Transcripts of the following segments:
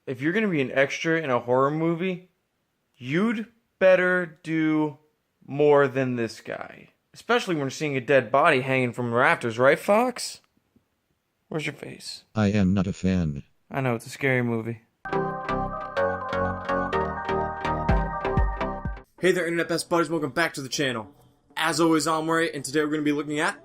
if you're going to be an extra in a horror movie, you'd better do more than this guy. Especially when we're seeing a dead body hanging from rafters, right, Fox? Where's your face? I am not a fan. I know, it's a scary movie. Hey there, Internet Best Buddies, welcome back to the channel. As always, I'm Ray, and today we're going to be looking at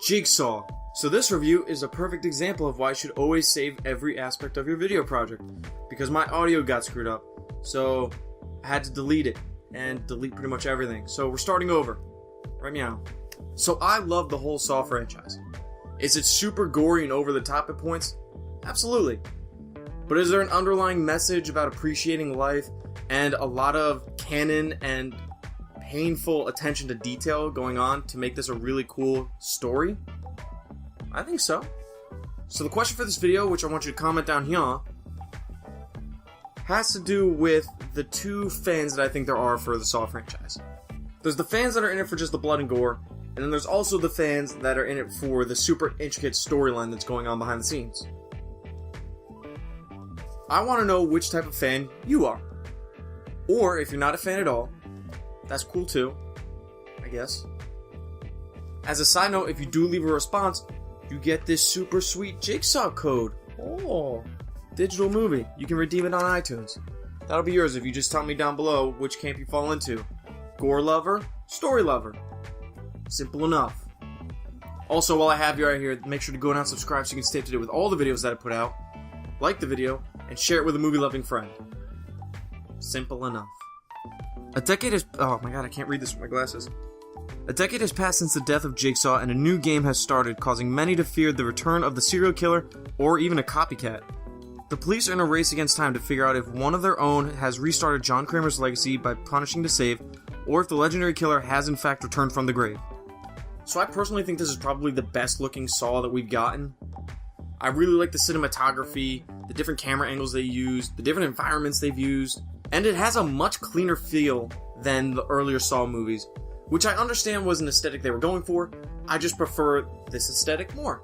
Jigsaw. So this review is a perfect example of why you should always save every aspect of your video project. Because my audio got screwed up, so I had to delete it, and delete pretty much everything. So we're starting over. Right meow. So I love the whole Saw franchise. Is it super gory and over the top at points? Absolutely. But is there an underlying message about appreciating life and a lot of canon and painful attention to detail going on to make this a really cool story? I think so. So the question for this video, which I want you to comment down here, has to do with the two fans that I think there are for the Saw franchise. There's the fans that are in it for just the blood and gore, and then there's also the fans that are in it for the super intricate storyline that's going on behind the scenes. I want to know which type of fan you are. Or if you're not a fan at all, that's cool too, I guess. As a side note, if you do leave a response, you get this super sweet Jigsaw code. Oh, digital movie. You can redeem it on iTunes. That'll be yours if you just tell me down below which camp you fall into. Gore lover, story lover. Simple enough. Also, while I have you right here, make sure to go down and subscribe so you can stay up to date with all the videos that I put out. Like the video, and share it with a movie-loving friend. Simple enough. A decade has... Oh my god, I can't read this with my glasses. A decade has passed since the death of Jigsaw, and a new game has started, causing many to fear the return of the serial killer, or even a copycat. The police are in a race against time to figure out if one of their own has restarted John Kramer's legacy by punishing to save, or if the legendary killer has in fact returned from the grave. So I personally think this is probably the best looking Saw that we've gotten. I really like the cinematography, the different camera angles they used, the different environments they've used, and it has a much cleaner feel than the earlier Saw movies, which I understand was an aesthetic they were going for. I just prefer this aesthetic more.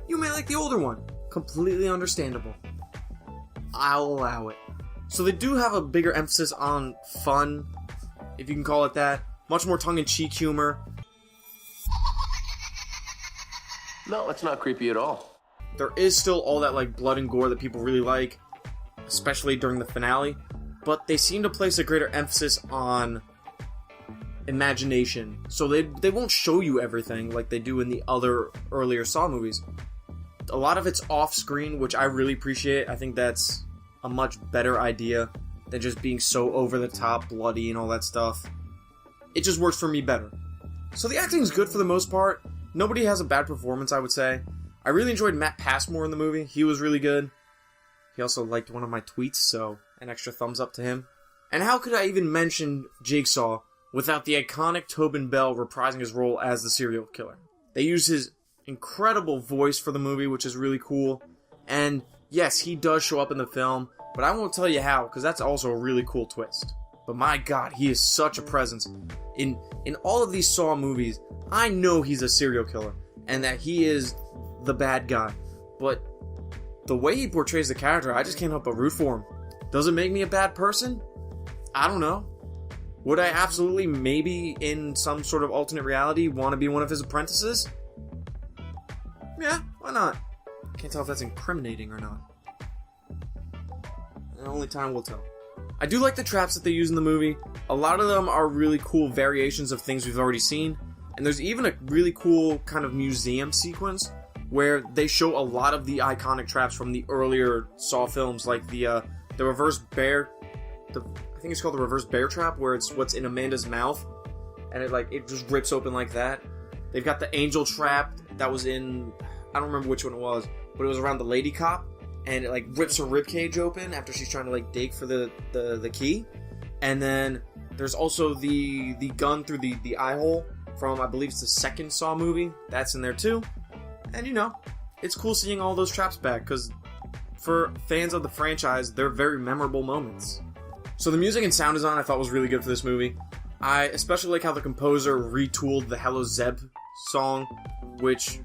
You may like the older one. Completely understandable. I'll allow it. So they do have a bigger emphasis on fun, if you can call it that. Much more tongue-in-cheek humor. No, it's not creepy at all. There is still all that like blood and gore that people really like, especially during the finale, but they seem to place a greater emphasis on imagination. So they won't show you everything like they do in the other earlier Saw movies. A lot of it's off-screen, which I really appreciate. I think that's a much better idea than just being so over-the-top, bloody, and all that stuff. It just works for me better. So the acting's good for the most part. Nobody has a bad performance, I would say. I really enjoyed Matt Passmore in the movie. He was really good. He also liked one of my tweets, so an extra thumbs up to him. And how could I even mention Jigsaw without the iconic Tobin Bell reprising his role as the serial killer? They use his incredible voice for the movie, which is really cool. And yes, he does show up in the film, but I won't tell you how, because that's also a really cool twist. But my god, he is such a presence. In all of these Saw movies, I know he's a serial killer, and that he is the bad guy. But the way he portrays the character, I just can't help but root for him. Does it make me a bad person? I don't know. Would I absolutely, maybe in some sort of alternate reality, want to be one of his apprentices? Yeah, why not? Can't tell if that's incriminating or not. And only time will tell. I do like the traps that they use in the movie. A lot of them are really cool variations of things we've already seen. And there's even a really cool kind of museum sequence where they show a lot of the iconic traps from the earlier Saw films, like the reverse bear... I think it's called the reverse bear trap, where it's what's in Amanda's mouth. And it just rips open like that. They've got the angel trap that was in... I don't remember which one it was, but it was around the lady cop, and it rips her ribcage open after she's trying to dig for the key. And then there's also the gun through the eye hole from, I believe it's the second Saw movie. That's in there too. And it's cool seeing all those traps back, because for fans of the franchise, they're very memorable moments. So the music and sound design I thought was really good for this movie. I especially like how the composer retooled the Hello Zeb song, which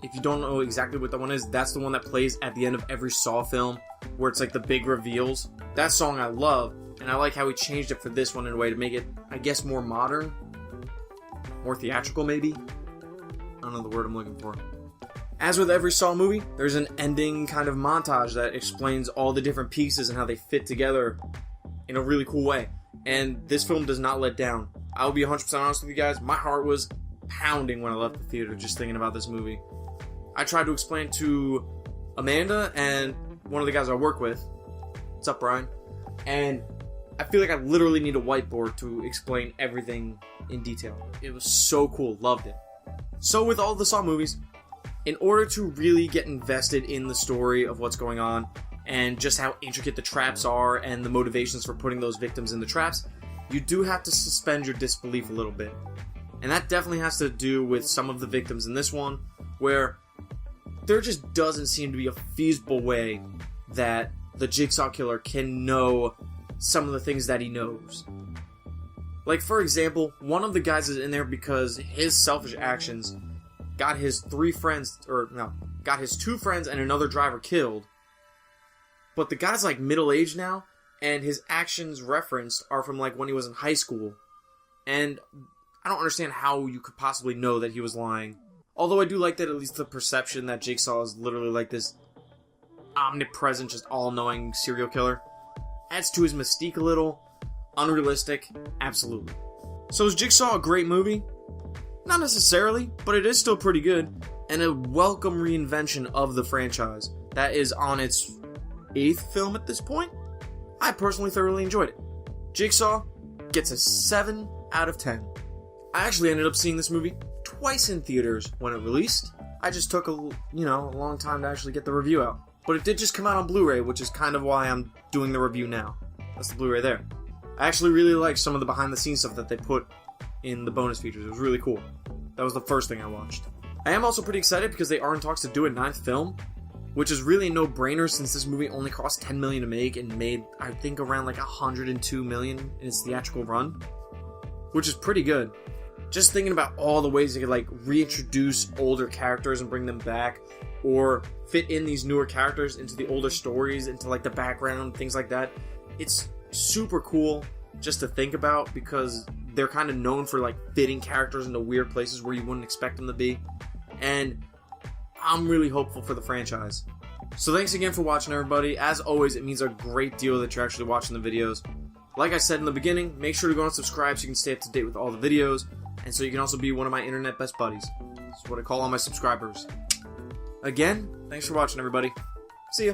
if you don't know exactly what that one is, that's the one that plays at the end of every Saw film, where it's like the big reveals. That song I love, and I like how he changed it for this one in a way to make it, I guess, more modern. More theatrical, maybe? I don't know the word I'm looking for. As with every Saw movie, there's an ending kind of montage that explains all the different pieces and how they fit together in a really cool way. And this film does not let down. I'll be 100% honest with you guys, my heart was pounding when I left the theater just thinking about this movie. I tried to explain to Amanda and one of the guys I work with. What's up, Brian? And I feel like I literally need a whiteboard to explain everything in detail. It was so cool. Loved it. So with all the Saw movies, in order to really get invested in the story of what's going on and just how intricate the traps are and the motivations for putting those victims in the traps, you do have to suspend your disbelief a little bit. And that definitely has to do with some of the victims in this one, where there just doesn't seem to be a feasible way that the Jigsaw killer can know some of the things that he knows. Like, for example, one of the guys is in there because his selfish actions got his two friends and another driver killed. But the guy's like middle-aged now, and his actions referenced are from like when he was in high school. And I don't understand how you could possibly know that he was lying. Although I do like that at least the perception that Jigsaw is literally like this omnipresent, just all-knowing serial killer adds to his mystique a little. Unrealistic, absolutely. So is Jigsaw a great movie? Not necessarily, but it is still pretty good, and a welcome reinvention of the franchise that is on its 8th film at this point. I personally thoroughly enjoyed it. Jigsaw gets a 7 out of 10. I actually ended up seeing this movie twice in theaters when it released. I just took a long time to actually get the review out. But it did just come out on Blu Ray, which is kind of why I'm doing the review now. That's the Blu Ray there. I actually really like some of the behind the scenes stuff that they put in the bonus features. It was really cool. That was the first thing I watched. I am also pretty excited because they are in talks to do a 9th film, which is really a no-brainer since this movie only cost $10 million to make and made, I think, around like $102 million in its theatrical run, which is pretty good. Just thinking about all the ways they could like reintroduce older characters and bring them back, or fit in these newer characters into the older stories, into like the background, things like that. It's super cool just to think about because they're kind of known for like fitting characters into weird places where you wouldn't expect them to be. And I'm really hopeful for the franchise. So thanks again for watching, everybody. As always, it means a great deal that you're actually watching the videos. Like I said in the beginning, make sure to go and subscribe so you can stay up to date with all the videos, and so you can also be one of my internet best buddies. That's what I call all my subscribers. Again, thanks for watching, everybody. See ya.